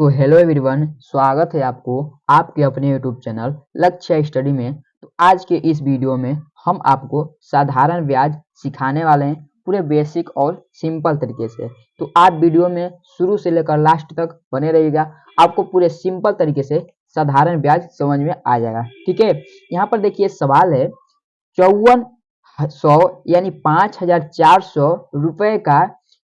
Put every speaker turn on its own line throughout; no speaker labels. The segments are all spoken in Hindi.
तो हेलो एवरीवन, स्वागत है आपको आपके अपने यूट्यूब चैनल लक्ष्य स्टडी में। तो आज के इस वीडियो में हम आपको साधारण ब्याज सिखाने वाले हैं पूरे बेसिक और सिंपल तरीके से। तो आप वीडियो में शुरू से लेकर लास्ट तक बने रहिएगा, आपको पूरे सिंपल तरीके से साधारण ब्याज समझ में आ जाएगा। ठीक है, यहाँ पर देखिए सवाल है 5400 यानी 5400 रुपए का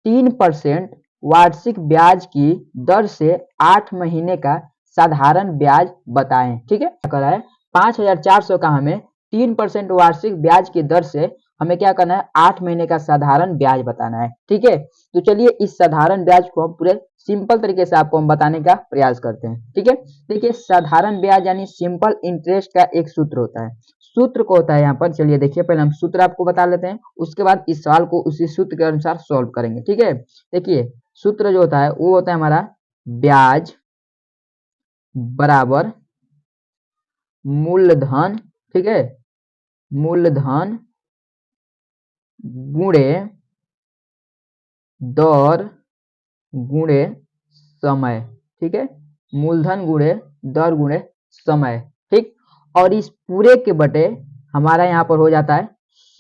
3% वार्षिक ब्याज की दर से 8 महीने का साधारण ब्याज बताएं। ठीक है, क्या है 5400 का हमें 3% वार्षिक ब्याज की दर से हमें क्या करना है, 8 महीने का साधारण ब्याज बताना है। ठीक है, तो चलिए इस साधारण ब्याज को हम पूरे सिंपल तरीके से आपको हम बताने का प्रयास करते हैं। ठीक है, देखिए साधारण ब्याज यानी सिंपल इंटरेस्ट का एक सूत्र होता है। सूत्र को होता है यहाँ पर, चलिए देखिए पहले हम सूत्र आपको बता लेते हैं, उसके बाद इस सवाल को उसी सूत्र के अनुसार सॉल्व करेंगे। ठीक है, देखिए सूत्र जो होता है वो होता है हमारा ब्याज बराबर मूलधन। ठीक है, मूलधन गुणे दर गुणे समय। ठीक है, मूलधन गुणे दर गुणे समय। ठीक, और इस पूरे के बटे हमारा यहाँ पर हो जाता है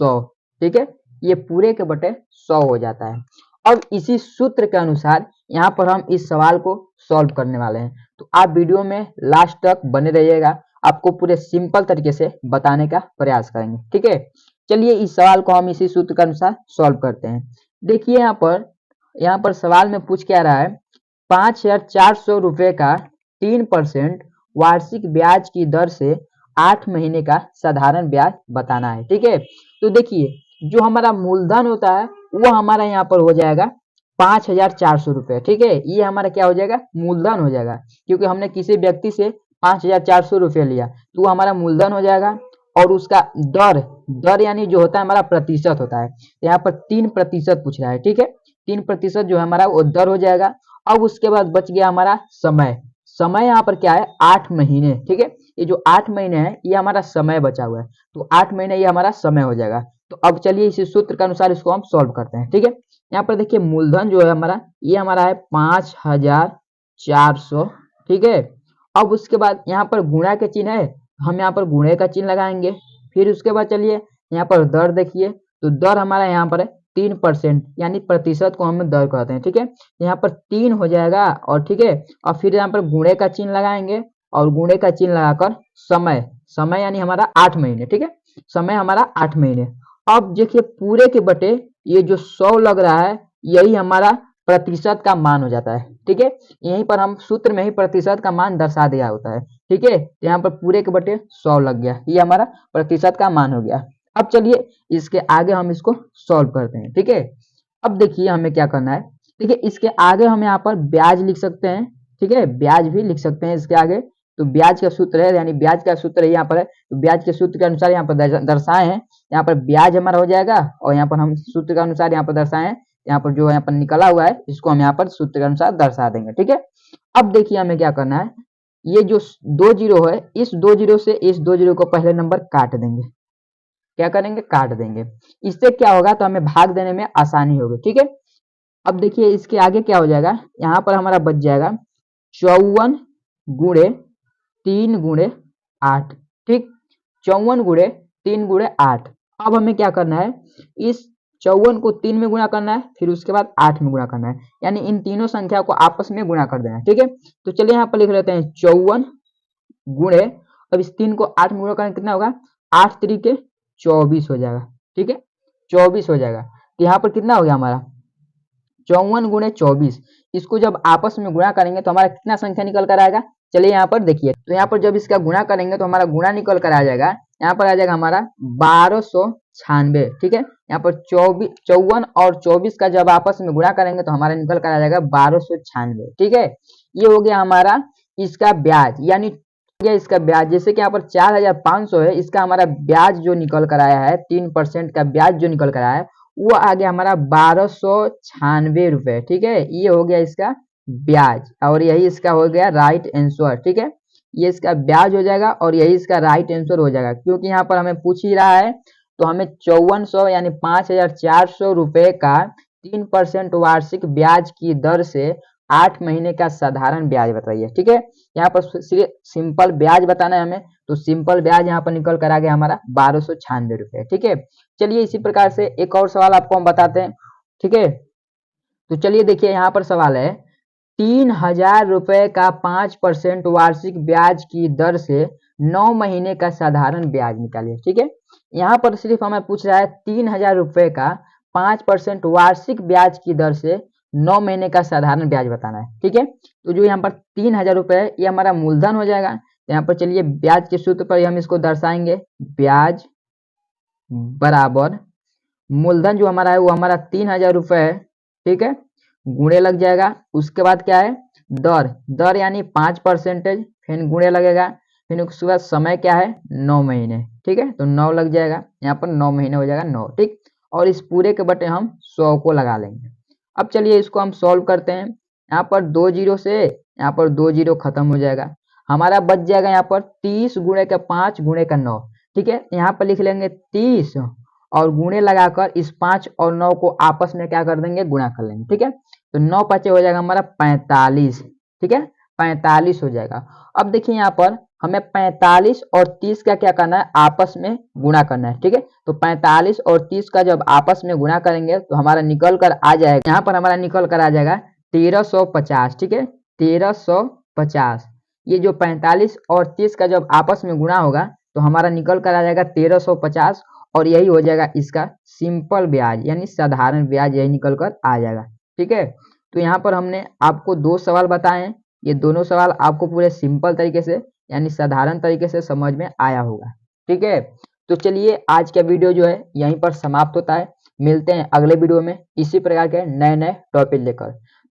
100। ठीक है, ये पूरे के बटे 100 हो जाता है। अब इसी सूत्र के अनुसार यहाँ पर हम इस सवाल को सॉल्व करने वाले हैं, तो आप वीडियो में लास्ट तक बने रहिएगा, आपको पूरे सिंपल तरीके से बताने का प्रयास करेंगे। ठीक है, चलिए इस सवाल को हम इसी सूत्र के अनुसार सॉल्व करते हैं। देखिए यहाँ पर सवाल में पूछ क्या रहा है, 5400 रुपए का 3% वार्षिक ब्याज की दर से 8 महीने का साधारण ब्याज बताना है। ठीक है, तो देखिए जो हमारा मूलधन होता है वो हमारा यहाँ पर हो जाएगा 5400 रुपए। ठीक है, ये हमारा क्या हो जाएगा, मूलधन हो जाएगा, क्योंकि हमने किसी व्यक्ति से 5400 रुपये लिया तो वो हमारा मूलधन हो जाएगा। और उसका दर यानी जो होता है हमारा प्रतिशत होता है, यहाँ पर 3% पूछ रहा है। ठीक है, 3% जो है हमारा वो दर हो जाएगा। अब उसके बाद बच गया हमारा समय। समय यहाँ पर क्या है, 8 महीने। ठीक है, ये जो 8 महीने है ये हमारा समय बचा हुआ है, तो 8 महीने ये हमारा समय हो जाएगा। तो अब चलिए इसी सूत्र के अनुसार इसको हम सॉल्व करते हैं। ठीक है, यहाँ पर देखिए मूलधन जो है हमारा ये हमारा है 5400। ठीक है, अब उसके बाद यहाँ पर गुणा के चिन्ह है, हम यहाँ पर गुणे का चिन्ह लगाएंगे। फिर उसके बाद चलिए यहाँ पर दर देखिए, तो दर हमारा यहाँ पर है 3%, यानी प्रतिशत को हम दर कहते हैं। ठीक है, यहाँ पर 3 हो जाएगा और ठीक है, और फिर यहाँ पर गुणे का चिन्ह लगाएंगे और गुणे का चिन्ह लगाकर समय यानी हमारा 8 महीने। ठीक है, समय हमारा 8 महीने। अब देखिए पूरे के बटे ये जो 100 लग रहा है यही हमारा प्रतिशत का मान हो जाता है। ठीक है, यहीं पर हम सूत्र में ही प्रतिशत का मान दर्शा दिया होता है। ठीक है, यहाँ पर पूरे के बटे 100 लग गया, ये हमारा प्रतिशत का मान हो गया। अब चलिए इसके आगे हम इसको सॉल्व करते हैं। ठीक है, अब देखिए हमें क्या करना है, देखिए इसके आगे हम यहाँ पर ब्याज लिख सकते हैं। ठीक है, ब्याज भी लिख सकते हैं इसके आगे। तो ब्याज का सूत्र है, यानी ब्याज का सूत्र यहाँ पर है, तो ब्याज के सूत्र के अनुसार यहाँ पर दर्शाए हैं। यहाँ पर ब्याज हमारा हो जाएगा और यहाँ पर हम सूत्र के अनुसार यहाँ पर दर्शाए हैं, यहाँ पर जो यहाँ पर निकला हुआ है इसको हम यहाँ पर सूत्र के अनुसार दर्शा देंगे। ठीक है, अब देखिए हमें क्या करना है, ये जो 2 जीरो है, इस 2 जीरो से इस 2 जीरो को पहले नंबर काट देंगे। क्या करेंगे, काट देंगे। इससे क्या होगा, तो हमें भाग देने में आसानी होगी। ठीक है, अब देखिए इसके आगे क्या हो जाएगा, यहाँ पर हमारा बच जाएगा 54 गुणे 3 गुणे 8। ठीक, 54 गुणे 3 गुणे 8। अब हमें क्या करना है, इस 54 को 3 में गुणा करना है, फिर उसके बाद 8 में गुणा करना है, यानी इन तीनों संख्या को आपस में गुणा कर देना है। ठीक है, तो चलिए यहाँ पर लिख लेते हैं 54 गुणे, अब इस 3 को 8 में गुणा करना कितना होगा, 8 तरीके 24 हो जाएगा। ठीक है, 24 हो जाएगा। तो यहाँ पर कितना हो गया हमारा 54 गुणे 24, इसको जब आपस में गुणा करेंगे तो हमारा कितना संख्या निकल कर आएगा, चलिए यहाँ पर देखिए, तो यहाँ पर जब इसका गुणा करेंगे तो हमारा गुणा निकल कर आ जाएगा, यहाँ पर आ जाएगा हमारा 1296। ठीक है, यहाँ पर 54 और 24 का जब आपस में गुणा करेंगे तो हमारा निकल कर आ जाएगा 1296। ठीक है, ये हो गया हमारा इसका ब्याज, यानी इसका ब्याज, जैसे कि यहाँ पर 4500 है, इसका हमारा ब्याज जो निकल कर आया है, 3% का ब्याज जो निकल कर आया है वो आ गया हमारा 1296 रुपए। ठीक है, ये हो गया इसका ब्याज और यही इसका हो गया राइट आंसर। ठीक है, ये इसका ब्याज हो जाएगा और यही इसका राइट आंसर हो जाएगा, क्योंकि यहाँ पर हमें पूछ ही रहा है, तो हमें 5400 यानी 5400 रुपए का 3% वार्षिक ब्याज की दर से 8 महीने का साधारण ब्याज बताइए। ठीक है, यहाँ पर सिर्फ सिंपल ब्याज बताना है हमें, तो सिंपल ब्याज यहाँ पर निकल कर आ गया हमारा 1296 रुपए। ठीक है, चलिए इसी प्रकार से एक और सवाल आपको हम बताते हैं। ठीक है, तो चलिए देखिए यहाँ पर सवाल है, 3000 रुपए का 5% वार्षिक ब्याज की दर से 9 महीने का साधारण ब्याज निकालिए। ठीक है, यहाँ पर सिर्फ हमें पूछ रहा है 3000 रुपए का 5% वार्षिक ब्याज की दर से 9 महीने का साधारण ब्याज बताना है। ठीक है, तो जो यहाँ पर 3000 रुपए है ये हमारा मूलधन हो जाएगा। यहाँ पर चलिए ब्याज के सूत्र पर हम इसको दर्शाएंगे, ब्याज बराबर मूलधन जो हमारा है वो हमारा 3000 रुपए है। ठीक है, गुणे लग जाएगा, उसके बाद क्या है दर, दर यानी 5%, फिर गुणे लगेगा, फिर उसके बाद समय क्या है 9 महीने। ठीक है, तो 9 लग जाएगा, यहाँ पर 9 महीने हो जाएगा 9। ठीक, और इस पूरे के बटे हम 100 को लगा लेंगे। अब चलिए इसको हम सॉल्व करते हैं। यहाँ पर 2 जीरो से यहाँ पर 2 जीरो खत्म हो जाएगा, हमारा बच जाएगा यहाँ पर 30 गुणे का 5 गुणे का 9। ठीक है, यहाँ पर लिख लेंगे 30 और गुणे लगाकर इस 5 और 9 को आपस में क्या कर देंगे गुणा कर लेंगे। ठीक है, तो 9 5 हो जाएगा हमारा 45। ठीक है, 45 हो जाएगा। अब देखिए यहाँ पर हमें 45 और 30 का क्या करना है आपस में गुणा करना है। ठीक है, तो 45 और 30 का जब आपस में गुणा करेंगे तो हमारा निकल कर आ जाएगा, यहाँ पर हमारा निकल कर आ जाएगा 1350। ठीक है, 1350। ये जो 45 और 30 का जब आपस में गुणा होगा तो हमारा निकल कर आ जाएगा 1350, और यही हो जाएगा इसका सिंपल ब्याज यानी साधारण ब्याज, यही निकल कर आ जाएगा। ठीक है, तो यहाँ पर हमने आपको 2 सवाल बताए हैं, ये दोनों सवाल आपको पूरे सिंपल तरीके से यानी साधारण तरीके से समझ में आया होगा। ठीक है, तो चलिए आज का वीडियो जो है यहीं पर समाप्त होता है, मिलते हैं अगले वीडियो में इसी प्रकार के नए नए टॉपिक लेकर।